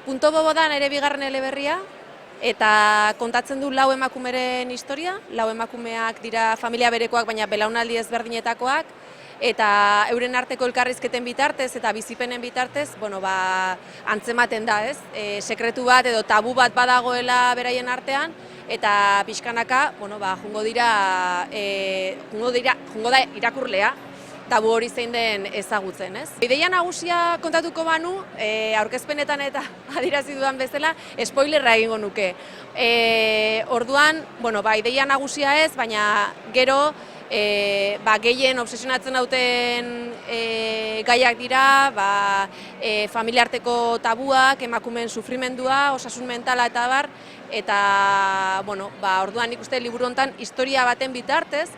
Punto Bobo da nire bigarren eleberria, eta kontatzen du lau emakumeren historia. Lau emakumeak dira familia berekoak, baina belaunaldi ezberdinetakoak, eta euren arteko elkarrizketen bitartez eta bizipenen bitartez, antzematen da, ez? Sekretu bat edo tabu bat badagoela beraien artean, eta pixkanaka, jungo da irakurlea, tabu hori zein den ezagutzen, ez? Ideia nagusia kontatuko banu, aurkezpenetan eta adierazi dudan bezala, spoilerra egingo nuke. Orduan, ideia nagusia ez, baina gero gehien obsesionatzen dauten gaiak dira, familiarteko tabuak, emakumeen sufrimendua, osasun mentala eta bar, eta orduan nik uste liburu honetan historia baten bitartez,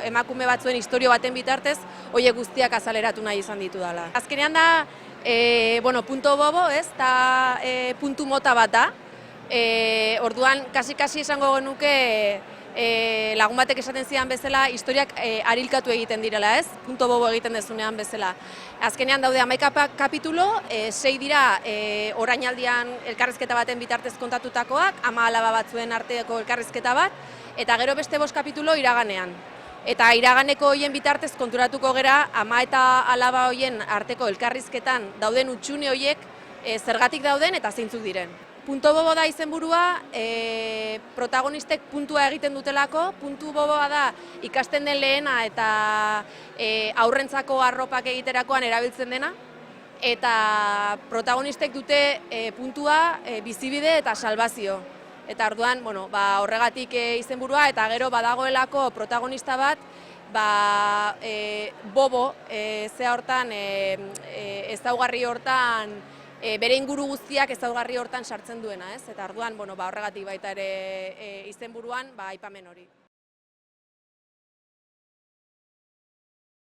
emakume batzuen historia baten bitartez, horiek guztiak azaleratu nahi izan ditu dela. Azkenean da, punto bobo, ez, eta puntu mota bat da, orduan kasi esango genuke lagun batek esaten zidan bezala, historiak arilkatu egiten direla, ez? Punto bobo egiten dezunean bezala. Azkenean daude 11 kapitulo, 6 dira orainaldian elkarrizketa baten bitartez kontatutakoak, ama alaba batzuen arteko elkarrizketa bat, eta gero beste 5 kapitulo iraganean. Eta iraganeko horien bitartez konturatuko gera, ama eta alaba horien arteko elkarrizketan dauden hutsune horiek zergatik dauden eta zeintzuk diren. Punto bobo da izenburua, protagonistek puntua egiten dutelako. Puntu boboa da ikasten den lehena eta aurrentzako arropak egiterakoan erabiltzen dena. Eta protagonistek dute puntua bizibide eta salbazio. Eta orduan, horregatik izenburua, eta gero badagoelako protagonista bat, bobo, ezaugarri hortan, bere inguru guztiak ezaugarri hortan sartzen duena, ez? Eta orduan, horregatik baita ere izenburuan, aipamen hori.